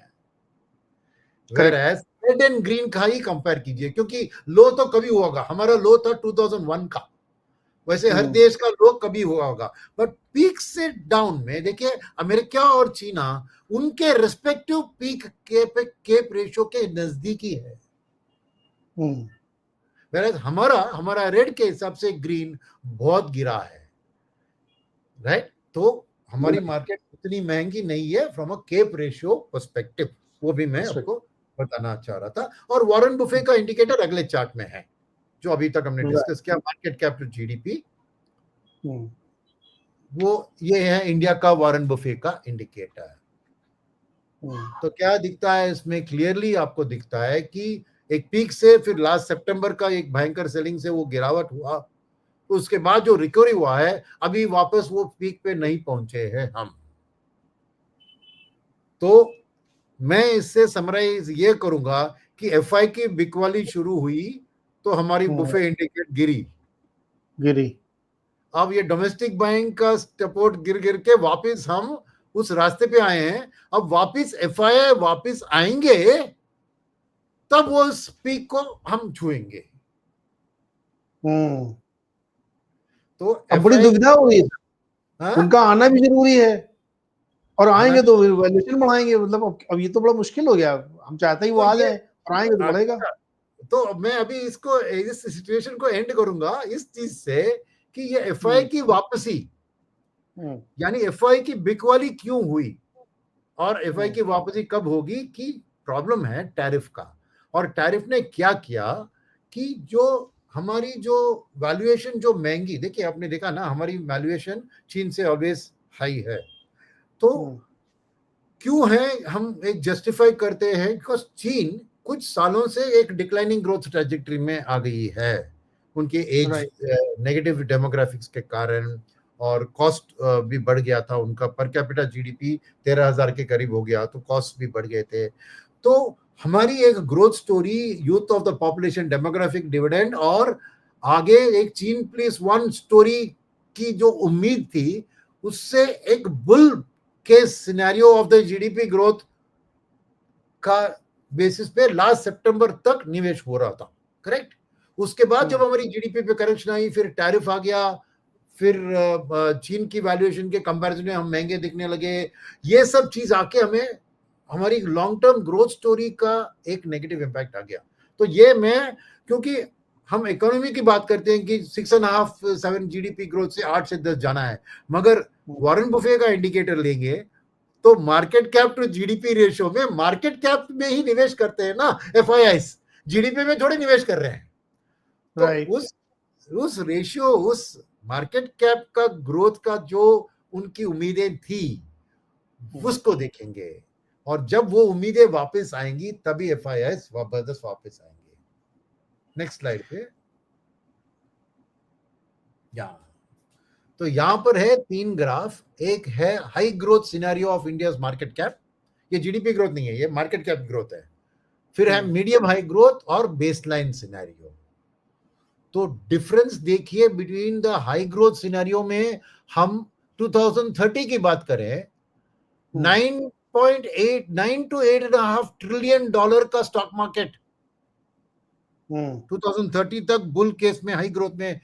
रेड एंड ग्रीन का ही कंपेयर कीजिए, क्योंकि लो तो कभी होगा, हमारा लो था 2001 का, वैसे हर देश का लो कभी हुआ होगा, बट पीक से डाउन में देखिए अमेरिका और चीना उनके रिस्पेक्टिव पीक केप रेशियो के नजदीकी है, हमारा रेड के हिसाब से ग्रीन बहुत गिरा है, राइट। तो हमारी मार्केट उतनी महंगी नहीं है from a CAPE ratio perspective, वो भी मैं आपको बताना चाह रहा था। और वॉरेन बुफे का इंडिकेटर अगले चार्ट में है जो अभी तक हमने डिस्कस किया, मार्केट कैप टू जीडीपी, वो ये है इंडिया का वॉरेन बुफे का इंडिकेटर। तो क्या दिखता है इसमें, क्लियरली आपको दिखता है कि एक पीक से फिर लास्ट सितंबर का एक भयंकर सेलिंग से वो गिरावट हुआ, तो उसके बाद जो रिकवरी हुआ है अभी वापस वो पीक पे नहीं पहुंचे हैं हम। तो मैं इससे समराइज ये करूंगा कि एफआई की बिकवाली शुरू हुई तो हमारी बुफे इंडिकेट गिरी, अब ये डोमेस्टिक बाइंग का सपोर्ट गिर गिर के वापस हम उस रास्ते पे आए हैं, अब वापस एफआई वापस आएंगे तब वो उस पीक को हम छुएंगे। तो अब बड़ी दुविधा हो गई, उनका आना भी जरूरी है और आएंगे तो वैल्यूएशन बढ़ाएंगे, मतलब अब ये तो बड़ा मुश्किल हो गया, हम चाहते ही वो आ जाए और आएंगे तो बढ़ेगा। तो मैं अभी इसको इस सिचुएशन को एंड करूंगा इस चीज से कि ये एफआई की वापसी यानी एफआई की बिकवाली क्यों हुई और एफआई की वापसी कब होगी, कि प्रॉब्लम है टैरिफ का, और टैरिफ ने क्या किया कि जो हमारी जो वैल्यूएशन जो महंगी, देखिए आपने देखा ना हमारी वैल्यूएशन चीन से ऑलवेज हाई है, तो क्यों है हम एक जस्टिफाई करते हैं बिकॉज चीन कुछ सालों से एक डिक्लाइनिंग ग्रोथ ट्रेजेक्टरी में आ गई है, उनके एज, नेगेटिव डेमोग्राफिक्स के कारण, और कॉस्ट भी बढ़ गया था उनका। पर कैपिटा जीडीपी 13,000 के करीब हो गया, तो कॉस्ट भी बढ़ गए थे। तो हमारी एक growth story, youth of the population, demographic dividend, और आगे एक चीन प्लस वन स्टोरी की जो उम्मीद थी, उससे एक बुल के scenario of the GDP growth का बेसिस पे लास्ट सितंबर तक निवेश हो रहा था, करेक्ट। उसके बाद जब हमारी जीडीपी पे करेक्शन आई, फिर टैरिफ आ गया, फिर चीन की वैल्यूएशन के कंपैरिजन में हम महंगे दिखने लगे। ये सब चीज आके हमें हमारी लॉन्ग टर्म ग्रोथ स्टोरी का एक नेगेटिव इंपैक्ट आ गया। तो ये मैं, क्योंकि हम इकोनॉमी की बात करते हैं कि 6.5-7 जीडीपी ग्रोथ से 8 से 10 जाना है, मगर वॉरेन बफे का इंडिकेटर लेंगे तो market cap to GDP ratio में, मार्केट कैप में ही निवेश करते हैं ना एफआईआईस, जीडीपी में थोड़े निवेश कर रहे हैं। तो उस रेशियो, उस मार्केट कैप का ग्रोथ का जो उनकी उम्मीदें थी, उसको देखेंगे, और जब वो उम्मीदें वापस आएंगी तभी एफआईआईस वापस आएंगे। नेक्स्ट स्लाइड पे। तो यहां पर है 3 ग्राफ। एक है high growth scenario of India's market cap, ये जीडीपी ग्रोथ नहीं है, ये मार्केट कैप ग्रोथ है। फिर है मीडियम हाई ग्रोथ और बेसलाइन सिनेरियो। तो डिफरेंस देखिए between the high growth scenario में, हम 2030 की बात करें, 9.89 to 8.5 ट्रिलियन डॉलर का स्टॉक मार्केट 2030 तक बुल केस में, हाई ग्रोथ में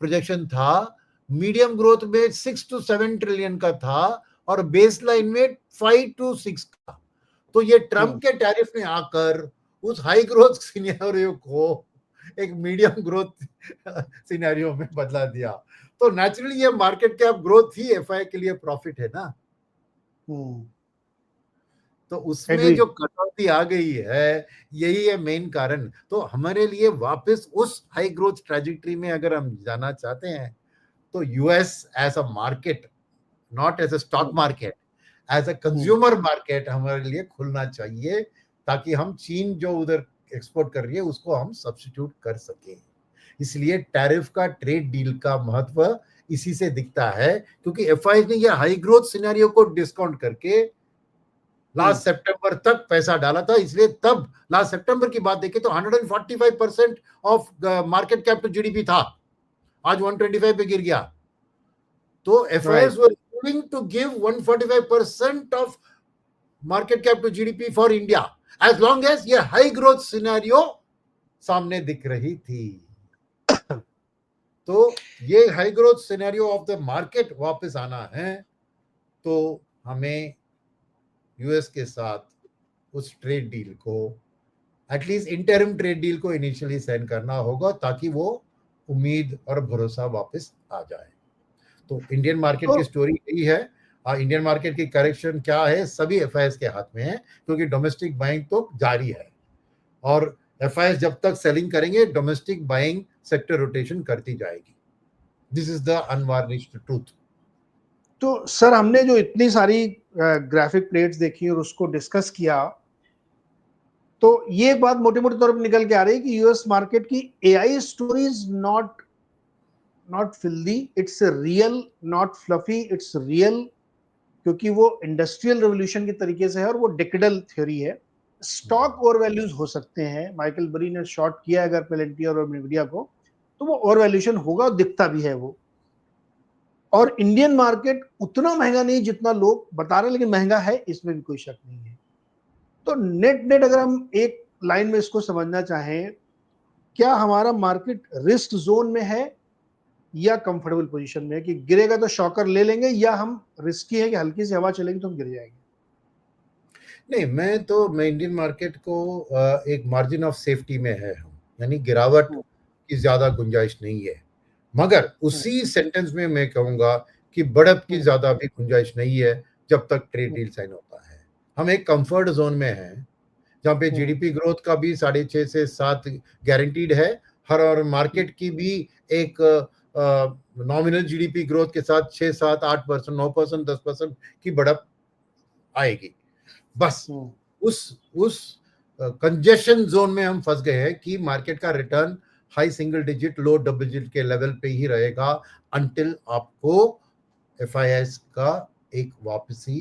प्रोजेक्शन था। मीडियम ग्रोथ में 6 to 7 ट्रिलियन का था, और बेसलाइन में 5 to 6 का। तो ये ट्रम्प के टैरिफ ने आकर उस हाई ग्रोथ सिनेरियो को एक मीडियम ग्रोथ सिनेरियो में बदला दिया। तो नेचुरली ये मार्केट कैप ग्रोथ ही एफआई के लिए प्रॉफिट है ना। तो उसमें जो कटौती आ गई है, यही है मेन कारण। तो हमारे लिए वापस उस हाई ग्रोथ ट्रैजेक्टरी में अगर हम जाना चाहते हैं, तो US as a market, not as a stock market, as a consumer market हमारे लिए खुलना चाहिए, ताकि हम चीन जो उधर एक्सपोर्ट कर रही है उसको हम सब्स्टिट्यूट कर सके। इसलिए टैरिफ का, ट्रेड डील का महत्व इसी से दिखता है, क्योंकि एफआई ने ये हाई ग्रोथ सिनेरियो को डिस्काउंट करके लास्ट सितंबर तक पैसा डाला था। इसलिए तब लास्ट सितंबर की बात देखें तो 145% of market cap to GDP था, आज 125 पे गिर गया। तो FIIs were willing to give 145% of market cap to GDP for India, as long as ये हाई ग्रोथ सिनेरियो सामने दिख रही थी। तो ये high growth scenario of the market वापस आना है, तो हमें यूएस के साथ उस ट्रेड डील को, एटलीस्ट इंटरिम ट्रेड डील को इनिशियली साइन करना होगा, ताकि वो उम्मीद और भरोसा वापस आ जाए। तो इंडियन मार्केट की स्टोरी यही है। इंडियन मार्केट की करेक्शन क्या है, सभी एफआईएस के हाथ में है, क्योंकि डोमेस्टिक बाइंग तो जारी है, और एफआईएस जब तक सेलिंग करेंगे, डोमेस्टिक बाइंग सेक्टर रोटेशन करती जाएगी। This is the unvarnished truth. तो सर, हमने जो इतनी सारी ग्राफिक प्लेट्स देखी और उसको डिस्कस किया, तो ये बात मोटे मोटे तौर पर निकल के आ रही है कि यूएस मार्केट की AI story is not filthy, it's real, not fluffy, it's real, क्योंकि वो इंडस्ट्रियल रेवोल्यूशन के तरीके से है और वो डिकेडल थ्योरी है। स्टॉक ओवर वैल्यूज हो सकते हैं, माइकल बरी ने शॉर्ट किया अगर पेलेंटियर और न्वीडिया को, तो वो ओवर वैल्यूएशन होगा, दिखता भी है वो। और इंडियन मार्केट उतना महंगा नहीं जितना लोग बता रहे हैं, लेकिन महंगा है, इसमें भी कोई शक नहीं है। तो नेट अगर हम एक लाइन में इसको समझना चाहें, क्या हमारा मार्केट रिस्क जोन में है या कंफर्टेबल पोजीशन में है, कि गिरेगा तो शॉकर ले लेंगे, या हम रिस्की है कि हल्की सी हवा चलेगी तो हम गिर जाएंगे? नहीं, मैं इंडियन मार्केट को एक मार्जिन ऑफ सेफ्टी में है, यानी गिरावट की ज्यादा गुंजाइश नहीं है। मगर उसी सेंटेंस में मैं कहूंगा कि बढ़त की ज्यादा भी गुंजाइश नहीं है जब तक ट्रेड डील साइन होता है। हम एक कंफर्ट जोन में हैं, जहाँ पे जीडीपी ग्रोथ का भी 6.5 से 7 गारंटीड है, और मार्केट की भी एक नॉमिनल जीडीपी ग्रोथ के साथ 6, 7, 8%, 9%, 10% की बढ़त आएगी। बस उस कंजेशन जोन में हम फंस गए हैं कि मार्केट का रिटर्न हाई सिंगल डिजिट लो डबल डिजिट के लेवल पे ही रहेगा अंटिल आपको FIS का एक वापसी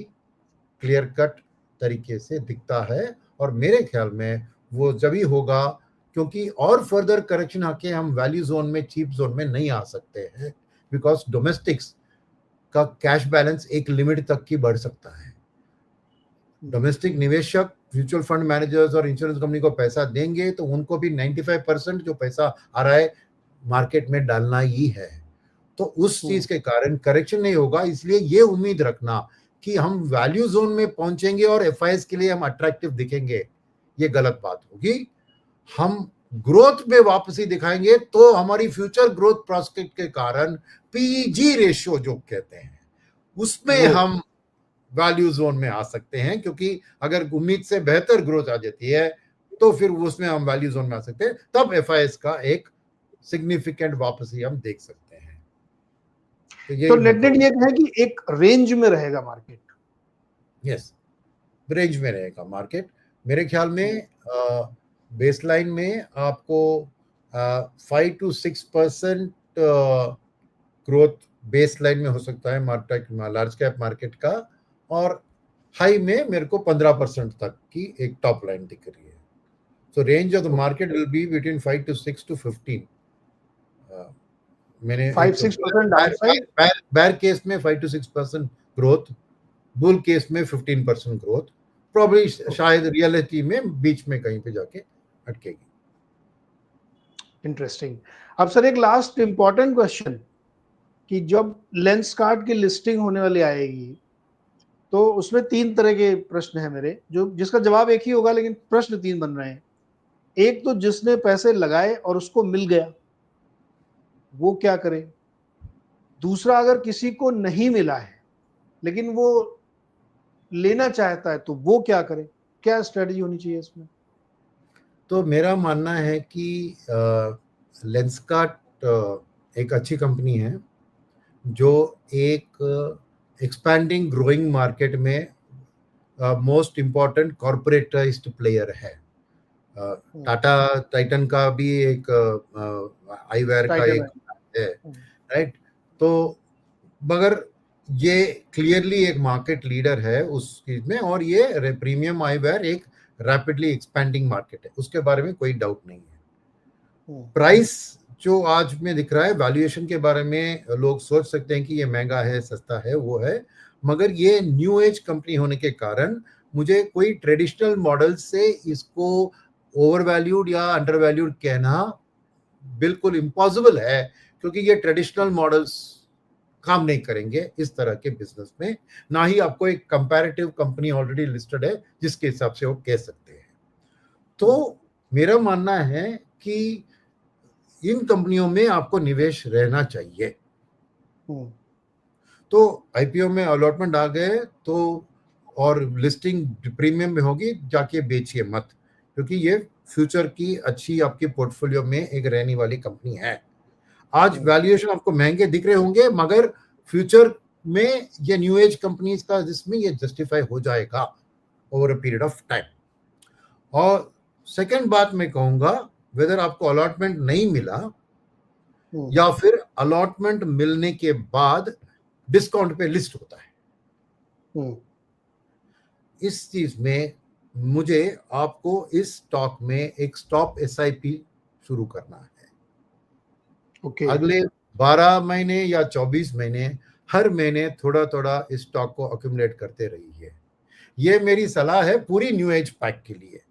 क्लियर कट तरीके से दिखता है। और मेरे ख्याल में वो जब ही होगा, क्योंकि और फर्दर करेक्शन आके हम वैल्यू जोन में, चीप जोन में नहीं आ सकते हैं, बिकॉज डोमेस्टिक्स का कैश बैलेंस एक लिमिट तक की बढ़ सकता है। डोमेस्टिक निवेशक म्यूचुअल फंड मैनेजर्स और इंश्योरेंस कंपनी को पैसा देंगे तो उनको भी 95% जो पैसा आ रहा है मार्केट में डालना ही है। तो उस चीज के कारण करेक्शन नहीं होगा। इसलिए ये उम्मीद रखना कि हम वैल्यू जोन में पहुंचेंगे और FIS के लिए हम अट्रैक्टिव दिखेंगे, ये गलत बात होगी। हम ग्रोथ में वापसी दिखाएंगे तो हमारी फ्यूचर ग्रोथ प्रोस्पेक्ट के कारण PEG रेशियो जो कहते हैं उसमें हम वैल्यू जोन में आ सकते हैं, क्योंकि अगर उम्मीद से बेहतर ग्रोथ आ जाती है तो फिर उसमें हम वैल्यू जोन में आ सकते हैं, तब FIS का एक सिग्निफिकेंट वापसी हम देख सकते हैं। तो नेट ये है कि एक रेंज में रहेगा मार्केट। यस, रेंज में रहेगा मार्केट। मेरे ख्याल में बेसलाइन में आपको 5 to 6% ग्रोथ बेसलाइन में हो सकता है मार्केट, लार्ज कैप मार्केट का, और हाई में मेरे को 15% तक की एक टॉप लाइन दिख रही है। सो range of the market will be between 5 to 6 to 15। मैंने 5-6% बैर केस में 5 to 6% ग्रोथ, बुल केस में 15% ग्रोथ, प्रॉब्ली शायद रियलिटी में बीच में कहीं पे जाके अटकेगी। इंटरेस्टिंग। अब सर एक लास्ट इंपॉर्टेंट क्वेश्चन, कि जब लेंसकार्ट की लिस्टिंग होने वाली आएगी तो उसमें 3 तरह के प्रश्न है मेरे, जो जिसका जवाब एक ही होगा लेकिन प्रश्न 3 बन रहे हैं। एक तो जिसने पैसे लगाए और उसको मिल गया, वो क्या करे? दूसरा, अगर किसी को नहीं मिला है लेकिन वो लेना चाहता है तो वो क्या करे? क्या स्ट्रेटजी होनी चाहिए इसमें? तो मेरा मानना है कि लेंसकार्ट एक अच्छी कंपनी है जो एक एक्सपैंडिंग ग्रोइंग मार्केट में मोस्ट इम्पॉर्टेंट कॉर्पोरेटाइज्ड प्लेयर है। टाटा टाइटन का भी एक आईवेयर का एक है, राइट? तो मगर ये क्लियरली एक मार्केट लीडर है उस चीज में, और ये प्रीमियम आईवेयर एक रैपिडली एक्सपैंडिंग मार्केट है, उसके बारे में कोई डाउट नहीं है। प्राइस जो आज में दिख रहा है, वैल्यूएशन के बारे में लोग सोच सकते हैं कि ये महंगा है, सस्ता है, वो है, मगर ये न्यू एज कंपनी होने के कारण मुझे कोई ट्रेडिशनल मॉडल से इसको ओवर वैल्यूड या अंडर वैल्यूड कहना बिल्कुल इम्पॉसिबल है, क्योंकि ये ट्रेडिशनल मॉडल्स काम नहीं करेंगे इस तरह के बिजनेस में। ना ही आपको एक कंपैरेटिव कंपनी ऑलरेडी लिस्टेड है जिसके हिसाब से वो कह सकते हैं। तो मेरा मानना है कि इन कंपनियों में आपको निवेश रहना चाहिए। तो IPO में अलॉटमेंट आ गए तो, और लिस्टिंग प्रीमियम में होगी, जाके बेचिए मत, क्योंकि ये फ्यूचर की अच्छी आपकी पोर्टफोलियो में एक रहने वाली कंपनी है। आज वैल्यूएशन आपको महंगे दिख रहे होंगे, मगर फ्यूचर में ये न्यू एज कंपनीज का जिसमें ये जस्टिफाई हो जाएगा over a period of time. और सेकंड बात मैं कहूंगा, वेदर आपको अलॉटमेंट नहीं मिला या फिर अलॉटमेंट मिलने के बाद डिस्काउंट पे लिस्ट होता है, इस चीज में मुझे आपको इस स्टॉक में एक स्टॉप SIP शुरू करना है। अगले 12 महीने या 24 महीने हर महीने थोड़ा थोड़ा इस स्टॉक को अक्यूमुलेट करते रहिए। ये मेरी सलाह है पूरी न्यू एज पैक के लिए,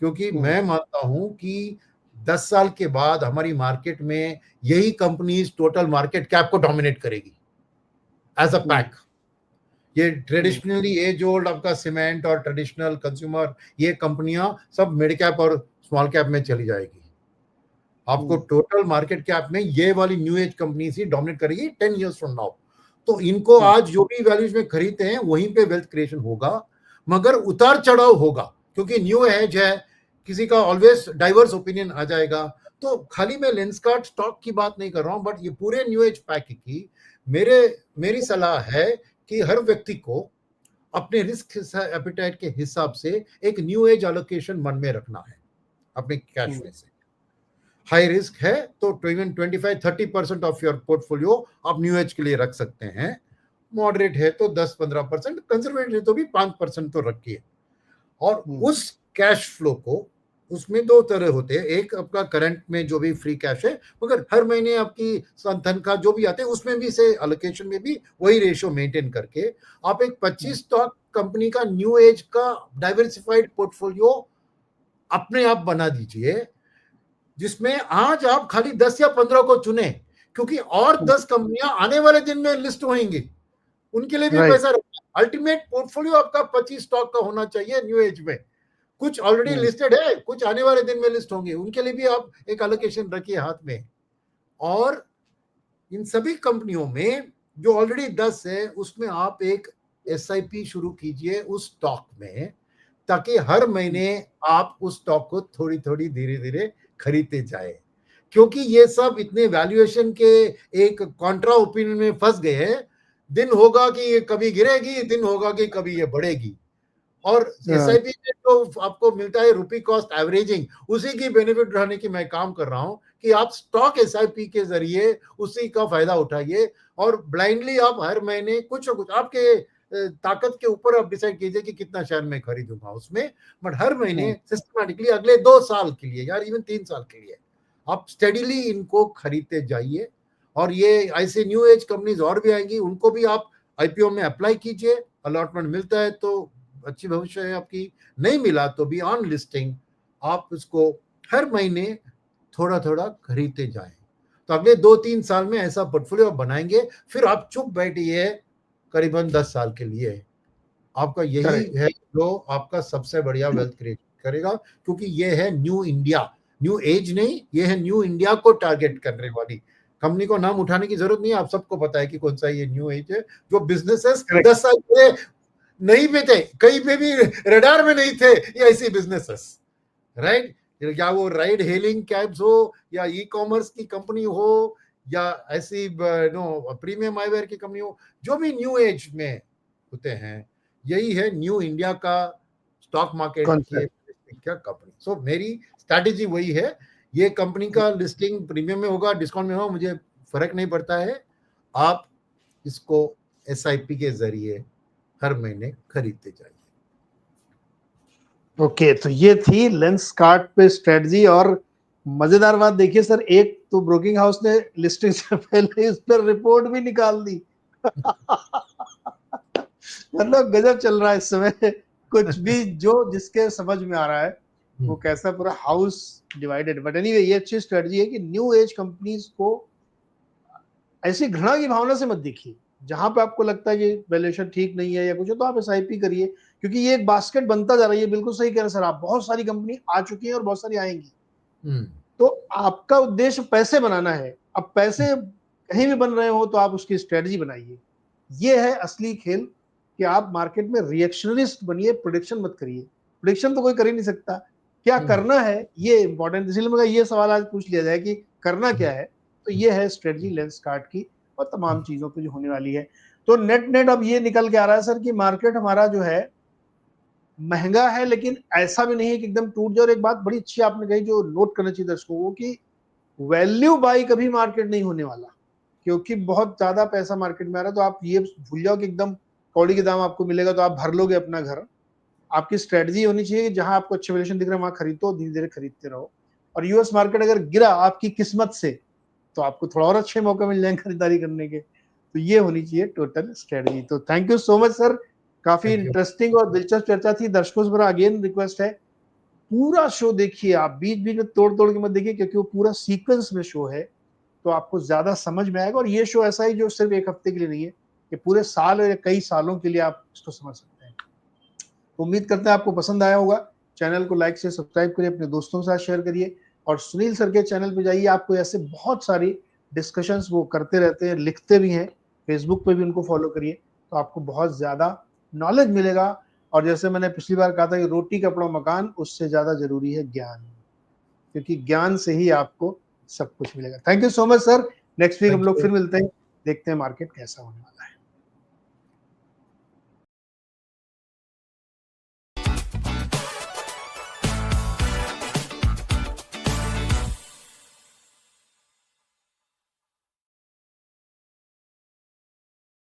क्योंकि मैं मानता हूं कि 10 साल के बाद हमारी मार्केट में यही कंपनीज टोटल मार्केट कैप को डोमिनेट करेगी एज अ पैक। ये ट्रेडिशनली एज ओल्ड आपका सीमेंट और ट्रेडिशनल कंज्यूमर, ये कंपनियां सब मिड कैप और स्मॉल कैप में चली जाएगी। आपको टोटल मार्केट कैप में ये वाली न्यू एज कंपनी ही डोमिनेट करेगी 10 years फ्रॉम नाउ। तो इनको आज जो भी वैल्यूज में खरीदते हैं वहीं पे वेल्थ क्रिएशन होगा, मगर उतार चढ़ाव होगा, क्योंकि न्यू एज है, किसी का ऑलवेज डाइवर्स ओपिनियन आ जाएगा। तो खाली मैं लेंसकार्ट स्टॉक की बात नहीं कर रहा हूं, बट ये पूरे न्यू एज पैक की मेरी सलाह है कि हर व्यक्ति को अपने रिस्क एपिटाइट के हिसाब से एक न्यू एज एलोकेशन मन में रखना है अपने कैश में से। हाई रिस्क है तो 25-30% ऑफ योर पोर्टफोलियो आप न्यू एज के लिए रख सकते हैं। मॉडरेट है तो 10-15%, कंजर्वेटिव है तो भी 5% तो रखिए। और उस कैश फ्लो को, उसमें दो तरह होते हैं, एक आपका करंट में जो भी फ्री कैश है, मगर हर महीने आपकी तनख्वाह जो भी आते हैं उसमें भी से एलोकेशन में भी वही रेशियो मेंटेन करके आप एक 25 स्टॉक कंपनी का न्यू एज का डाइवर्सिफाइड पोर्टफोलियो अपने आप बना दीजिए, जिसमें आज आप खाली 10 या 15 को चुने, क्योंकि और 10 कंपनियां आने वाले दिन में लिस्ट होंगी, उनके लिए भी पैसा रखना। अल्टीमेट पोर्टफोलियो आपका 25 स्टॉक का होना चाहिए न्यू एज में। कुछ ऑलरेडी लिस्टेड है, कुछ आने वाले दिन में लिस्ट होंगे, उनके लिए भी आप एक एलोकेशन रखिए हाथ में। और इन सभी कंपनियों में जो ऑलरेडी 10 है उसमें आप एक एसआईपी शुरू कीजिए उस स्टॉक में, ताकि हर महीने आप उस स्टॉक को थोड़ी थोड़ी धीरे धीरे खरीदते जाए। क्योंकि ये सब इतने वैल्यूएशन के एक कॉन्ट्रा ओपिनियन में फंस गए हैं। दिन होगा कि ये कभी गिरेगी, दिन होगा कि कभी ये बढ़ेगी। और एसआईपी में तो आपको मिलता है रुपी कॉस्ट एवरेजिंग, उसी की बेनिफिट उठाने की मैं काम कर रहा हूं कि आप स्टॉक एसआईपी के जरिए उसी का फायदा उठाइए, और ब्लाइंडली आप हर महीने कुछ ना कुछ आपके ताकत के ऊपर आप डिसाइड कीजिए कि कितना शेयर मैं खरीदूंगा उसमें, बट हर महीने सिस्टमैटिकली अगले 2 साल के लिए या इवन 3 साल के लिए आप स्टेडीली इनको खरीदते जाइए। और ये ऐसे न्यू एज कंपनीज और भी आएंगी, उनको भी आप आईपीओ में अप्लाई कीजिए, अलॉटमेंट मिलता है तो अच्छी भविष्य है आपकी, नहीं मिला तो भी ऑन लिस्टिंग आप उसको हर महीने थोड़ा थोड़ा खरीदते जाएं। तो अगले 2-3 साल में ऐसा पोर्टफोलियो बनाएंगे, फिर आप चुप बैठिए करीबन 10 साल के लिए। आपका यही है जो आपका सबसे बढ़िया वेल्थ क्रिएट करेगा, क्योंकि ये है न्यू इंडिया, न्यू एज नहीं, ये है न्यू इंडिया को टारगेट करने वाली कंपनी। को नाम उठाने की जरूरत नहीं है, आप सबको पता है कि कौन सा ये न्यू एज है, जो बिजनेसेस 10 साल पहले नहीं पे थे, कहीं पे भी रडार में नहीं थे, ये ऐसी बिजनेसेस, राइट? या वो राइड हेलिंग कैब्स हो, या ई कॉमर्स की कंपनी हो, या ऐसी नो प्रीमियम आईवेयर की कंपनी हो, जो भी न्यू एज में होते हैं, यही है न्यू इंडिया का स्टॉक मार्केट की क्या कंपनी। सो मेरी स्ट्रैटेजी वही है, ये कंपनी का लिस्टिंग प्रीमियम में होगा, डिस्काउंट में होगा, मुझे फर्क नहीं पड़ता है, आप इसको एसआईपी के जरिए हर महीने खरीदते जाइए। ओके, तो ये थी लेंसकार्ट पे स्ट्रेटजी। और मजेदार बात देखिए सर, एक तो ब्रोकिंग हाउस ने लिस्टिंग से पहले इस पर रिपोर्ट भी निकाल दी। मतलब गजब चल रहा है इस समय, कुछ भी जो जिसके समझ में आ रहा है वो कैसा पूरा हाउस डिवाइडेड। बट एनीवे, ये अच्छी स्ट्रेटजी है कि न्यू एज कंपनीज को ऐसी घृणा की भावना से मत देखिए। जहां पे आपको लगता है कि वैल्यूएशन ठीक नहीं है या कुछ है, तो आप एसआईपी करिए, क्योंकि ये एक बास्केट बनता जा रही है। बिल्कुल सही कह रहे हैं सर आप, बहुत सारी कंपनी आ चुकी है और बहुत सारी आएंगी। तो आपका उद्देश्य पैसे बनाना है। अब पैसे कहीं भी बन रहे हो तो आप उसकी स्ट्रेटजी बनाइए। ये है असली खेल, कि आप मार्केट में रिएक्शनरिस्ट बनिए, प्रोडिक्शन मत करिए। प्रोडिक्शन तो कोई कर ही नहीं सकता, क्या करना है ये इंपॉर्टेंट। इसलिए मैं ये सवाल आज पूछ लिया जाए कि करना क्या है, तो ये है स्ट्रेटजी लेंसकार्ट की और तमाम चीजों पे जो होने वाली है। तो नेट नेट अब ये निकल के आ रहा है सर कि मार्केट हमारा जो है महंगा है, लेकिन ऐसा भी नहीं है कि एकदम टूट जाए। और एक बात बड़ी अच्छी आपने कही जो नोट करना चाहिए दर्शकों को, कि वैल्यू बाई कभी मार्केट नहीं होने वाला, क्योंकि बहुत ज्यादा पैसा मार्केट में आ रहा है। तो आप ये भूल जाओ कि एकदम कौड़ी के दाम आपको मिलेगा तो आप भर लोगे अपना घर। आपकी स्ट्रेटजी होनी चाहिए कि जहां आपको अच्छे वैल्यूएशन दिख रहा है वहां खरीदो, धीरे धीरे खरीदते रहो। और यूएस मार्केट अगर गिरा आपकी किस्मत से, तो आपको थोड़ा और अच्छे मौके मिल जाएंगे खरीदारी करने के। तो ये होनी चाहिए टोटल स्ट्रेटजी। तो thank you so much sir, काफी इंटरेस्टिंग और दिलचस्प चर्चा थी। दर्शकों से मेरा अगेन रिक्वेस्ट है, पूरा शो देखिए आप, बीच बीच में तोड़ तोड़ के मत देखिए, क्योंकि वो पूरा सीक्वेंस में शो है, तो आपको ज्यादा समझ में आएगा। और ये शो ऐसा ही जो सिर्फ एक हफ्ते के लिए नहीं है, ये पूरे साल या कई सालों के लिए आप इसको समझ सकते हैं। तो उम्मीद करते हैं आपको पसंद आया होगा। चैनल को लाइक से सब्सक्राइब करिए, अपने दोस्तों के साथ शेयर करिए, और सुनील सर के चैनल पे जाइए। आपको ऐसे बहुत सारी डिस्कशंस वो करते रहते हैं, लिखते भी हैं, फेसबुक पे भी उनको फॉलो करिए, तो आपको बहुत ज्यादा नॉलेज मिलेगा। और जैसे मैंने पिछली बार कहा था कि रोटी कपड़ा मकान, उससे ज्यादा जरूरी है ज्ञान, क्योंकि ज्ञान से ही आपको सब कुछ मिलेगा। Thank you so much sir. Next week हम लोग फिर मिलते हैं, देखते हैं मार्केट कैसा होने वाला है।